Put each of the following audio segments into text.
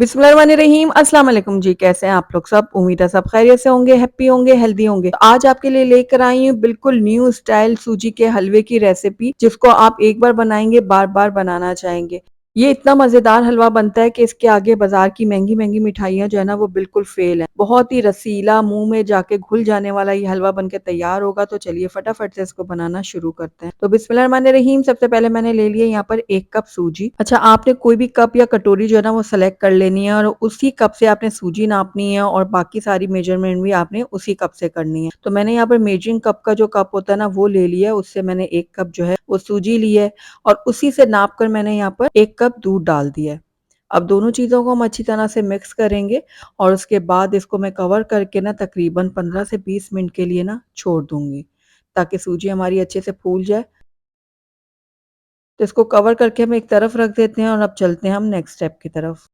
बिस्मिल्लाहिर्रहमानिर्रहीम अस्सलाम वालेकुम जी। कैसे हैं आप लोग सब? उम्मीद है सब खैरियत से होंगे, हैप्पी होंगे, हेल्दी होंगे। तो आज आपके लिए लेकर आई हूँ बिल्कुल न्यू स्टाइल सूजी के हलवे की रेसिपी, जिसको आप एक बार बनाएंगे बार बार बनाना चाहेंगे। ये इतना मजेदार हलवा बनता है कि इसके आगे बाजार की महंगी महंगी मिठाइयाँ जो है ना वो बिल्कुल फेल है। बहुत ही रसीला, मुंह में जाके घुल जाने वाला ये हलवा बनके तैयार होगा। तो चलिए फटाफट से इसको बनाना शुरू करते हैं। तो बिस्मिल्लाहिर्रहमानिर्रहीम। सबसे पहले मैंने ले लिया यहाँ पर 1 कप सूजी। अच्छा, आपने कोई भी कप या कटोरी जो है ना वो सेलेक्ट कर लेनी है और उसी कप से आपने सूजी नापनी है और बाकी सारी मेजरमेंट भी आपने उसी कप से करनी है। तो मैंने यहाँ पर मेजरिंग कप का जो कप होता है ना वो ले लिया है, उससे मैंने 1 कप जो है वो सूजी ली है और उसी से नाप कर मैंने यहाँ पर 1 कप दूध डाल दिया है। अब दोनों चीज़ों को हम अच्छी तरह से मिक्स करेंगे और उसके बाद इसको मैं कवर करके ना तकरीबन 15 से 20 मिनट के लिए ना छोड़ दूंगी, ताकि सूजी हमारी अच्छे से फूल जाए। तो इसको कवर करके हम एक तरफ रख देते हैं और अब चलते हैं हम नेक्स्ट स्टेप की तरफ।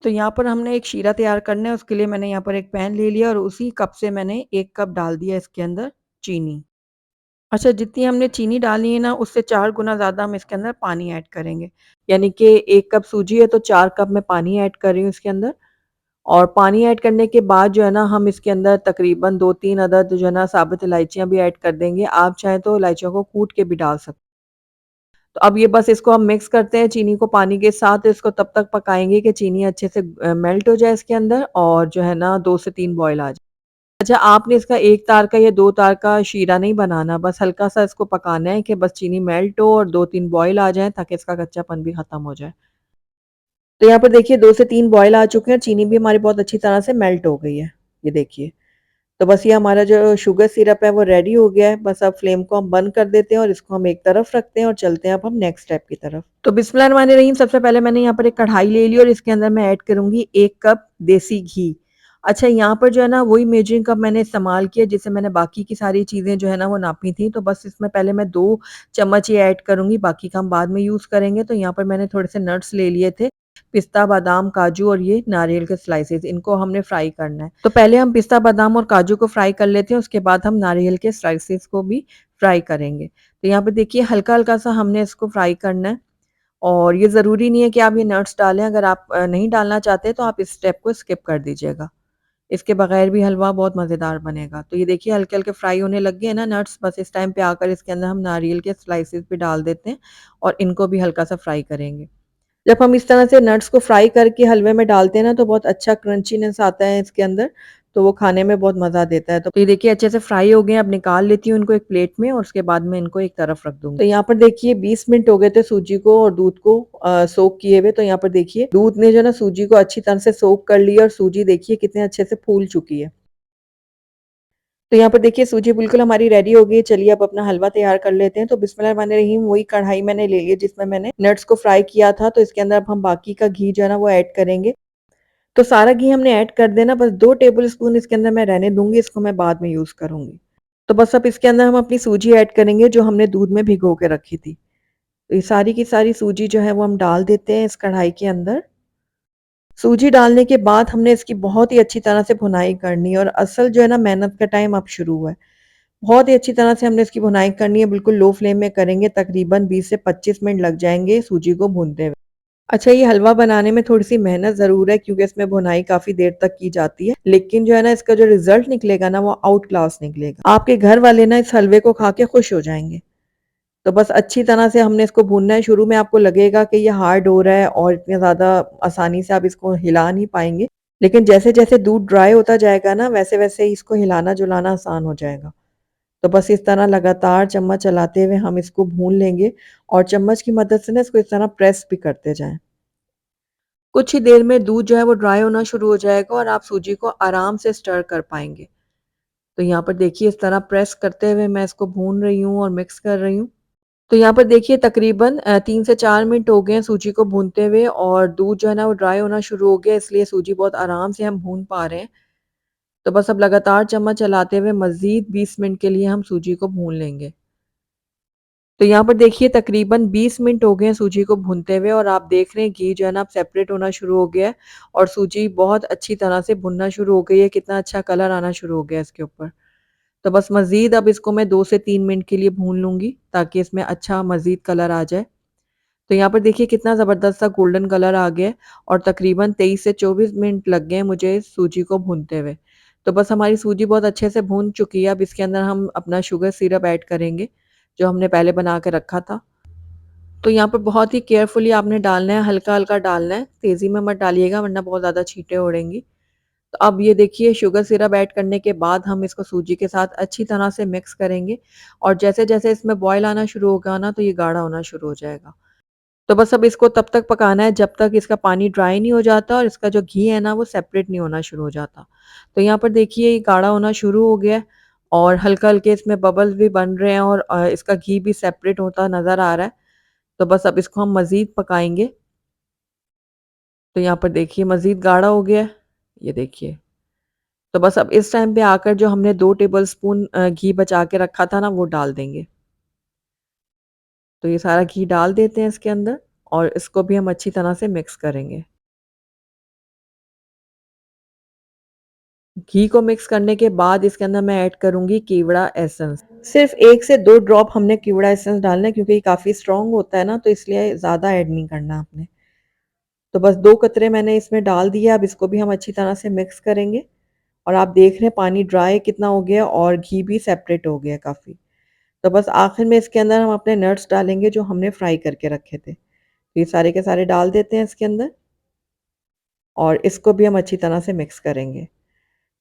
तो यहाँ पर हमने एक शीरा तैयार करना है, उसके लिए मैंने यहाँ पर एक पैन ले लिया और उसी कप से मैंने 1 कप डाल दिया इसके अंदर चीनी। अच्छा, जितनी हमने चीनी डाली है ना उससे 4 गुना ज़्यादा हम इसके अंदर पानी ऐड करेंगे। यानी कि 1 कप सूजी है तो 4 कप मैं पानी ऐड कर रही हूँ इसके अंदर। और पानी ऐड करने के बाद जो है ना हम इसके अंदर तकरीबन 2-3 अदद जो है ना साबुत इलायचियाँ भी ऐड कर देंगे। आप चाहें तो इलायचियों को कूट के भी डाल सकते हैं। तो अब ये बस इसको हम मिक्स करते हैं चीनी को पानी के साथ। इसको तब तक पकाएँगे कि चीनी अच्छे से मेल्ट हो जाए इसके अंदर और जो है ना 2 से 3 बॉयल आ जाए। अच्छा, आपने इसका 1 तार का या 2 तार का शीरा नहीं बनाना, बस हल्का-सा इसको पकाना है कि बस चीनी मेल्ट हो और 2-3 बॉयल आ जाएँ ताकि इसका कच्चापन भी खत्म हो जाए। तो यहाँ पर देखिए 2 से 3 बॉयल आ चुके हैं, चीनी भी हमारी बहुत अच्छी तरह से मेल्ट हो गई है। ये देखिए। तो बस ये हमारा जो शुगर सिरप है वो रेडी हो गया है। बस अब फ्लेम को हम बंद कर देते हैं और इसको हम एक तरफ रखते हैं और चलते हैं अब हम नेक्स्ट स्टेप की तरफ। तो बिस्मिल्लाहिर्रहमानिर्रहीम। सबसे पहले मैंने यहाँ पर एक कढ़ाई ले ली और इसके अंदर मैं ऐड करूँगी 1 कप देसी घी। अच्छा, यहाँ पर जो है ना वही मेजरिंग कप मैंने इस्तेमाल किया जिससे मैंने बाकी की सारी चीज़ें जो है ना वो नापी थी। तो बस इसमें पहले मैं 2 चम्मच ही ऐड करूँगी, बाकी का हम बाद में यूज़ करेंगे। तो यहाँ पर मैंने थोड़े से नट्स ले लिए थे, पिस्ता, बादाम, काजू और ये नारियल के स्लाइसेस, इनको हमने फ्राई करना है। तो पहले हम पिस्ता, बादाम और काजू को फ्राई कर लेते हैं, उसके बाद हम नारियल के स्लाइसेस को भी फ्राई करेंगे। तो यहाँ पे देखिए हल्का-हल्का सा हमने इसको फ्राई करना है और ये ज़रूरी नहीं है कि आप ये नट्स डालें। अगर आप नहीं डालना चाहते तो आप इस स्टेप को स्किप कर दीजिएगा। इसके बगैर भी हलवा बहुत मज़ेदार बनेगा। तो ये देखिए हल्के-हल्के फ्राई होने लग गए हैं ना नट्स, बस इस टाइम पे आकर इसके अंदर हम नारियल के स्लाइसेस भी डाल देते हैं और इनको भी हल्का-सा फ्राई करेंगे। जब हम इस तरह से नट्स को फ्राई करके हलवे में डालते हैं ना तो बहुत अच्छा क्रंचीनेस आता है इसके अंदर, तो वो खाने में बहुत मज़ा देता है। तो ये देखिए अच्छे से फ्राई हो गए हैं, अब निकाल लेती हूँ इनको एक प्लेट में और उसके बाद मैं इनको एक तरफ रख दूँगी। तो यहाँ पर देखिए 20 मिनट हो गए थे सूजी को और दूध को सोक किए हुए। तो यहाँ पर देखिए दूध ने जो है ना सूजी को अच्छी तरह से सोक कर लिया और सूजी देखिए कितने अच्छे से फूल चुकी है। तो यहाँ पर देखिए सूजी बिल्कुल हमारी रेडी हो गई है। चलिए अब अपना हलवा तैयार कर लेते हैं। तो बिस्मिल्लाहिर्रहमानिर्रहीम, वही कढ़ाई मैंने ले ली है जिसमें मैंने नट्स को फ्राई किया था। तो इसके अंदर अब हम बाकी का घी जो है ना वो ऐड करेंगे। तो सारा घी हमने ऐड कर देना, बस 2 टेबल स्पून इसके अंदर मैं रहने दूँगी, इसको मैं बाद में यूज़ करूँगी। तो बस अब इसके अंदर हम अपनी सूजी ऐड करेंगे जो हमने दूध में भिगो के रखी थी। तो ये सारी की सारी सूजी जो है वो हम डाल देते हैं इस कढ़ाई के अंदर। सूजी डालने के बाद हमने इसकी बहुत ही अच्छी तरह से भुनाई करनी है और असल जो है ना मेहनत का टाइम अब शुरू हुआ है। बहुत ही अच्छी तरह से हमने इसकी भुनाई करनी है, बिल्कुल लो फ्लेम में करेंगे, तकरीबन 20 से 25 मिनट लग जाएँगे सूजी को भूनते हुए। अच्छा, ये हलवा बनाने में थोड़ी-सी मेहनत ज़रूर है क्योंकि इसमें भुनाई काफ़ी देर तक की जाती है, लेकिन जो है ना इसका जो रिज़ल्ट निकलेगा ना वो आउट क्लास निकलेगा। आपके घर वाले ना इस हलवे को खा के खुश हो जाएँगे। तो बस अच्छी तरह से हमने इसको भूनना है। शुरू में आपको लगेगा कि ये हार्ड हो रहा है और इतने ज़्यादा आसानी से आप इसको हिला नहीं पाएँगे, लेकिन जैसे-जैसे दूध ड्राई होता जाएगा ना वैसे-वैसे ही इसको हिलाना-जुलाना आसान हो जाएगा। तो बस इस तरह लगातार चम्मच चलाते हुए हम इसको भून लेंगे और चम्मच की मदद से ना इसको इस तरह प्रेस भी करते जाएँ। कुछ ही देर में दूध जो है वो ड्राई होना शुरू हो जाएगा और आप सूजी को आराम से स्टर कर पाएँगे। तो यहाँ पर देखिए इस तरह प्रेस करते हुए मैं इसको भून रही हूँ और मिक्स कर रही हूँ। तो यहाँ पर देखिए तकरीबन 3 से 4 मिनट हो गए हैं सूजी को भूनते हुए और दूध जो है ना वो ड्राई होना शुरू हो गया, इसलिए सूजी बहुत आराम से हम भून पा रहे हैं। तो बस अब लगातार चम्मच चलाते हुए मज़ीद 20 मिनट के लिए हम सूजी को भून लेंगे। तो यहाँ पर देखिए तकरीबन 20 मिनट हो गए हैं सूजी को भूनते हुए और आप देख रहे हैं घी जो है ना अब सेपरेट होना शुरू हो गया है और सूजी बहुत अच्छी तरह से भुनना शुरू हो गई है, कितना अच्छा कलर आना शुरू हो गया है इसके ऊपर। तो बस मज़ीद अब इसको मैं 2 से 3 मिनट के लिए भून लूँगी ताकि इसमें अच्छा मज़ीद कलर आ जाए। तो यहाँ पर देखिए कितना ज़बरदस्त सा गोल्डन कलर आ गया है और तकरीबन 23 से 24 मिनट लग गए हैं मुझे इस सूजी को भूनते हुए। तो बस हमारी सूजी बहुत अच्छे से भून चुकी है, अब इसके अंदर हम अपना शुगर सिरप ऐड करेंगे, जो हमने पहले बना के रखा था। तो यहाँ पर बहुत ही केयरफुली आपने डालना है, हल्का-हल्का डालना है, तेज़ी में मत डालिएगा वरना बहुत ज़्यादा छींटे उड़ेंगी। तो अब ये देखिए शुगर सिरप ऐड करने के बाद हम इसको सूजी के साथ अच्छी तरह से मिक्स करेंगे और जैसे-जैसे इसमें बॉयल आना शुरू होगा ना, तो ये गाढ़ा होना शुरू हो जाएगा। तो बस अब इसको तब तक पकाना है जब तक इसका पानी ड्राई नहीं हो जाता और इसका जो घी है ना वो सेपरेट नहीं होना शुरू हो जाता। तो यहाँ पर देखिए ये गाढ़ा होना शुरू हो गया है और हल्के-हल्के इसमें बबल्स भी बन रहे हैं और इसका घी भी सेपरेट होता नज़र आ रहा है। तो बस अब इसको हम मज़ीद पकाएँगे। तो यहाँ पर देखिए मज़ीद गाढ़ा हो गया है, ये देखिए। तो बस अब इस टाइम पे आकर जो हमने 2 टेबलस्पून घी बचा के रखा था ना वो डाल देंगे। तो ये सारा घी डाल देते हैं इसके अंदर और इसको भी हम अच्छी तरह से मिक्स करेंगे। घी को मिक्स करने के बाद इसके अंदर मैं ऐड करूँगी केवड़ा एसेंस। सिर्फ़ 1 से 2 ड्रॉप हमने केवड़ा एसेंस डालना है क्योंकि ये काफ़ी स्ट्रॉन्ग होता है ना तो इसलिए ज़्यादा ऐड नहीं करना आपने। तो बस 2 कतरे मैंने इसमें डाल दिए, अब इसको भी हम अच्छी तरह से मिक्स करेंगे और आप देख रहे हैं पानी ड्राई कितना हो गया और घी भी सेपरेट हो गया काफ़ी। तो बस आखिर में इसके अंदर हम अपने नट्स डालेंगे जो हमने फ्राई करके रखे थे। तो ये सारे के सारे डाल देते हैं इसके अंदर और इसको भी हम अच्छी तरह से मिक्स करेंगे।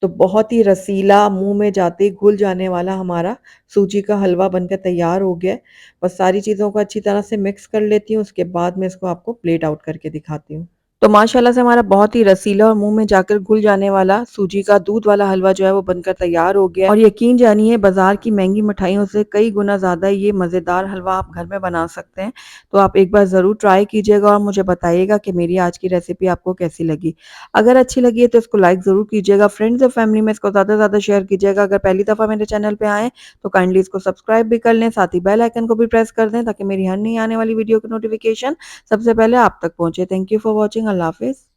तो बहुत ही रसीला, मुँह में जाते ही घुल जाने वाला हमारा सूजी का हलवा बनकर तैयार हो गया है। बस सारी चीज़ों को अच्छी तरह से मिक्स कर लेती हूँ, उसके बाद मैं इसको आपको प्लेट आउट करके दिखाती हूँ। तो माशाल्लाह से हमारा बहुत ही रसीला और मुँह में जाकर घुल जाने वाला सूजी का दूध वाला हलवा जो है वो बनकर तैयार हो गया है और यकीन जानिए बाज़ार की महँगी मिठाइयों से कई गुना ज़्यादा ये मज़ेदार हलवा आप घर में बना सकते हैं। तो आप एक बार ज़रूर ट्राई कीजिएगा और मुझे बताइएगा कि मेरी आज की रेसिपी आपको कैसी लगी। अगर अच्छी लगी है तो इसको लाइक ज़रूर कीजिएगा, फ्रेंड्स और फैमिली में इसको ज़्यादा से ज़्यादा शेयर कीजिएगा। अगर पहली दफ़ा मेरे चैनल पे आएँ तो काइंडली इसको सब्सक्राइब भी कर लें, साथ ही बेल आइकन को भी प्रेस कर दें ताकि मेरी हर नई आने वाली वीडियो की नोटिफ़िकेशन सबसे पहले आप तक पहुँचे। Thank you for watching. अल्लाह हाफ़िज़।